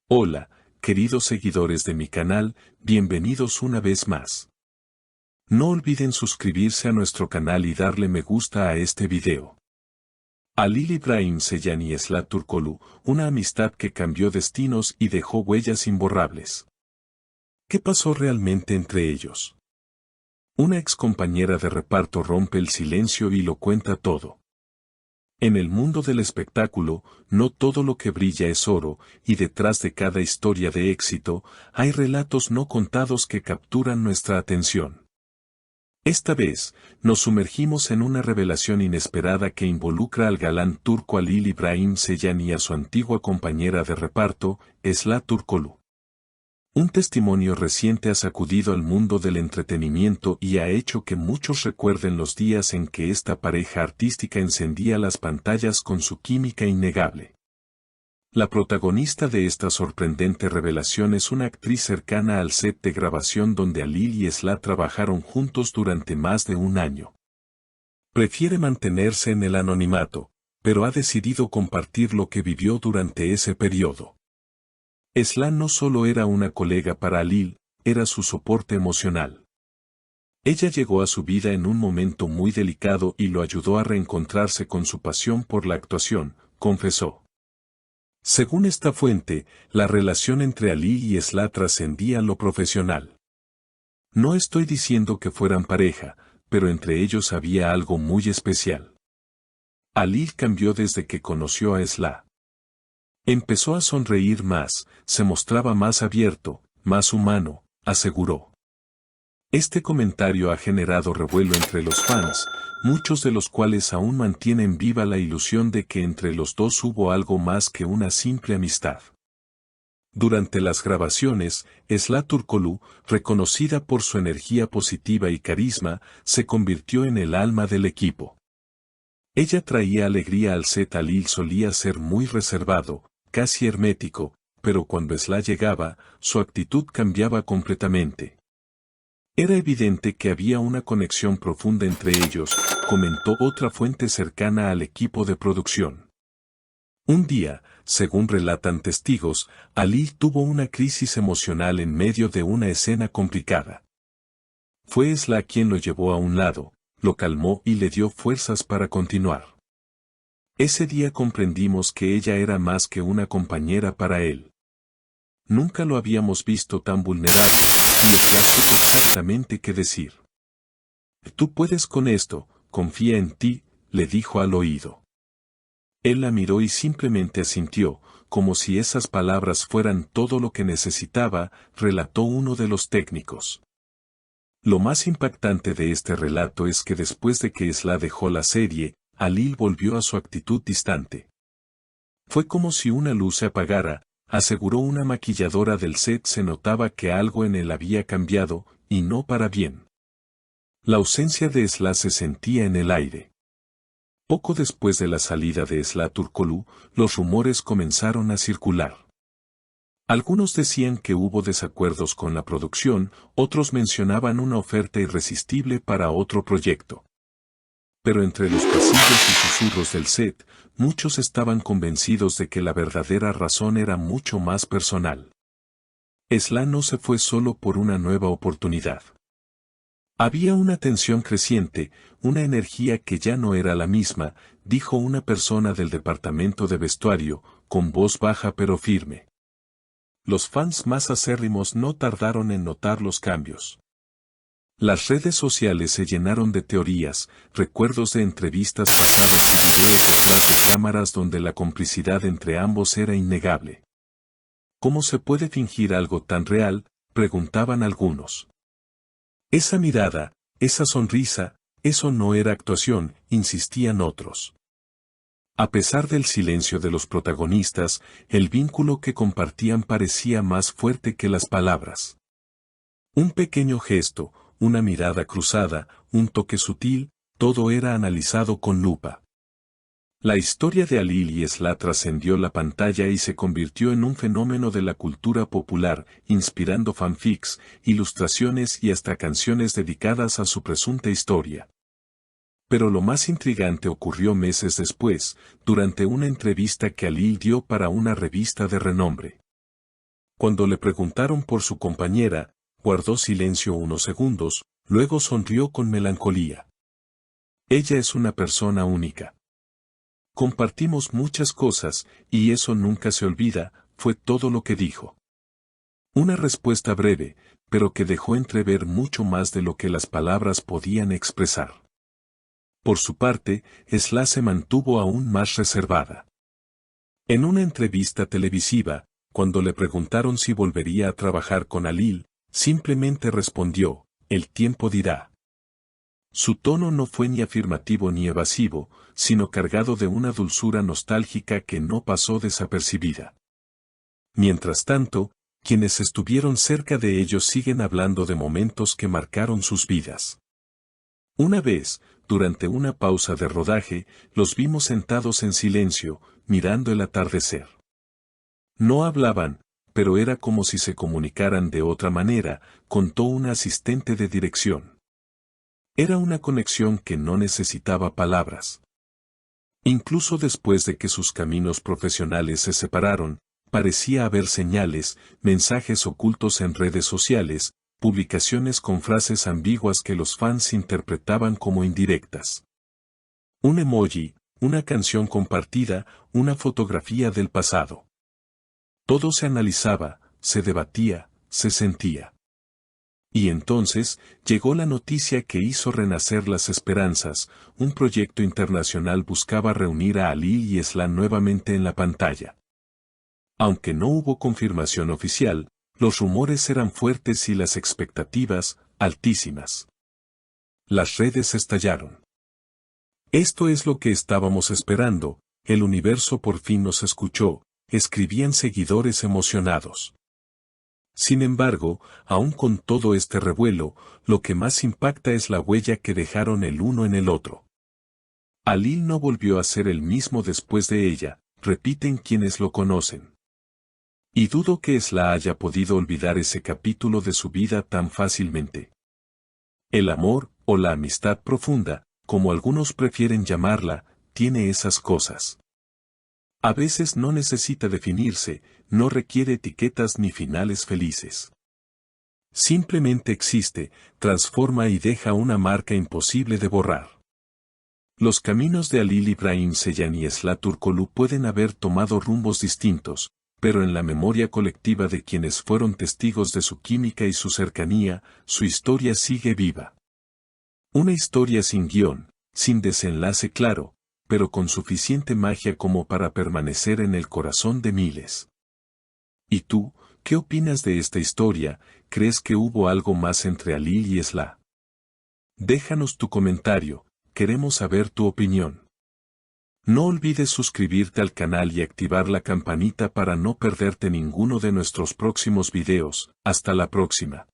Hola, queridos seguidores de mi canal, bienvenidos una vez más. No olviden suscribirse a nuestro canal y darle me gusta a este video. Halil İbrahim Ceylan y Esla Turkoglu, una amistad que cambió destinos y dejó huellas imborrables. ¿Qué pasó realmente entre ellos? Una excompañera de reparto rompe el silencio y lo cuenta todo. En el mundo del espectáculo, no todo lo que brilla es oro, y detrás de cada historia de éxito, hay relatos no contados que capturan nuestra atención. Esta vez, nos sumergimos en una revelación inesperada que involucra al galán turco Halil İbrahim Ceylan y a su antigua compañera de reparto, Esla Turkoglu. Un testimonio reciente ha sacudido al mundo del entretenimiento y ha hecho que muchos recuerden los días en que esta pareja artística encendía las pantallas con su química innegable. La protagonista de esta sorprendente revelación es una actriz cercana al set de grabación donde Halil y Esla trabajaron juntos durante más de un año. Prefiere mantenerse en el anonimato, pero ha decidido compartir lo que vivió durante ese periodo. Esla no solo era una colega para Halil, era su soporte emocional. Ella llegó a su vida en un momento muy delicado y lo ayudó a reencontrarse con su pasión por la actuación, confesó. Según esta fuente, la relación entre Halil y Esla trascendía lo profesional. No estoy diciendo que fueran pareja, pero entre ellos había algo muy especial. Halil cambió desde que conoció a Esla. Empezó a sonreír más, se mostraba más abierto, más humano, aseguró. Este comentario ha generado revuelo entre los fans, muchos de los cuales aún mantienen viva la ilusión de que entre los dos hubo algo más que una simple amistad. Durante las grabaciones, Esla Turkoglu, reconocida por su energía positiva y carisma, se convirtió en el alma del equipo. Ella traía alegría al set. Halil solía ser muy reservado, casi hermético, pero cuando Esla llegaba, su actitud cambiaba completamente. Era evidente que había una conexión profunda entre ellos, comentó otra fuente cercana al equipo de producción. Un día, según relatan testigos, Halil tuvo una crisis emocional en medio de una escena complicada. Fue Esla quien lo llevó a un lado, lo calmó y le dio fuerzas para continuar. Ese día comprendimos que ella era más que una compañera para él. Nunca lo habíamos visto tan vulnerable, y Esla supo exactamente qué decir. Tú puedes con esto, confía en ti, le dijo al oído. Él la miró y simplemente asintió, como si esas palabras fueran todo lo que necesitaba, relató uno de los técnicos. Lo más impactante de este relato es que después de que Esla dejó la serie, Halil volvió a su actitud distante. Fue como si una luz se apagara, aseguró una maquilladora del set. Se notaba que algo en él había cambiado, y no para bien. La ausencia de Esla se sentía en el aire. Poco después de la salida de Esla Turkoglu, los rumores comenzaron a circular. Algunos decían que hubo desacuerdos con la producción, otros mencionaban una oferta irresistible para otro proyecto. Pero entre los pasillos y susurros del set, muchos estaban convencidos de que la verdadera razón era mucho más personal. Esla no se fue solo por una nueva oportunidad. Había una tensión creciente, una energía que ya no era la misma, dijo una persona del departamento de vestuario, con voz baja pero firme. Los fans más acérrimos no tardaron en notar los cambios. Las redes sociales se llenaron de teorías, recuerdos de entrevistas pasadas y videos detrás de cámaras donde la complicidad entre ambos era innegable. ¿Cómo se puede fingir algo tan real?, preguntaban algunos. Esa mirada, esa sonrisa, eso no era actuación, insistían otros. A pesar del silencio de los protagonistas, el vínculo que compartían parecía más fuerte que las palabras. Un pequeño gesto, una mirada cruzada, un toque sutil, todo era analizado con lupa. La historia de Halil y Esla trascendió la pantalla y se convirtió en un fenómeno de la cultura popular, inspirando fanfics, ilustraciones y hasta canciones dedicadas a su presunta historia. Pero lo más intrigante ocurrió meses después, durante una entrevista que Halil dio para una revista de renombre. Cuando le preguntaron por su compañera, guardó silencio unos segundos, luego sonrió con melancolía. Ella es una persona única. Compartimos muchas cosas, y eso nunca se olvida, fue todo lo que dijo. Una respuesta breve, pero que dejó entrever mucho más de lo que las palabras podían expresar. Por su parte, Sla se mantuvo aún más reservada. En una entrevista televisiva, cuando le preguntaron si volvería a trabajar con Alil, simplemente respondió, el tiempo dirá. Su tono no fue ni afirmativo ni evasivo, sino cargado de una dulzura nostálgica que no pasó desapercibida. Mientras tanto, quienes estuvieron cerca de ellos siguen hablando de momentos que marcaron sus vidas. Una vez, durante una pausa de rodaje, los vimos sentados en silencio, mirando el atardecer. No hablaban, pero era como si se comunicaran de otra manera, contó una asistente de dirección. Era una conexión que no necesitaba palabras. Incluso después de que sus caminos profesionales se separaron, parecía haber señales, mensajes ocultos en redes sociales, publicaciones con frases ambiguas que los fans interpretaban como indirectas. Un emoji, una canción compartida, una fotografía del pasado. Todo se analizaba, se debatía, se sentía. Y entonces, llegó la noticia que hizo renacer las esperanzas, un proyecto internacional buscaba reunir a Alil y Sla nuevamente en la pantalla. Aunque no hubo confirmación oficial, los rumores eran fuertes y las expectativas, altísimas. Las redes estallaron. Esto es lo que estábamos esperando, el universo por fin nos escuchó, escribían seguidores emocionados. Sin embargo, aún con todo este revuelo, lo que más impacta es la huella que dejaron el uno en el otro. Alil no volvió a ser el mismo después de ella, repiten quienes lo conocen. Y dudo que Sla haya podido olvidar ese capítulo de su vida tan fácilmente. El amor, o la amistad profunda, como algunos prefieren llamarla, tiene esas cosas. A veces no necesita definirse, no requiere etiquetas ni finales felices. Simplemente existe, transforma y deja una marca imposible de borrar. Los caminos de Alil Ibrahim Ceylan y Sla Turkoglu pueden haber tomado rumbos distintos, pero en la memoria colectiva de quienes fueron testigos de su química y su cercanía, su historia sigue viva. Una historia sin guión, sin desenlace claro, pero con suficiente magia como para permanecer en el corazón de miles. ¿Y tú, qué opinas de esta historia? ¿Crees que hubo algo más entre Alil y Sla? Déjanos tu comentario, queremos saber tu opinión. No olvides suscribirte al canal y activar la campanita para no perderte ninguno de nuestros próximos videos. Hasta la próxima.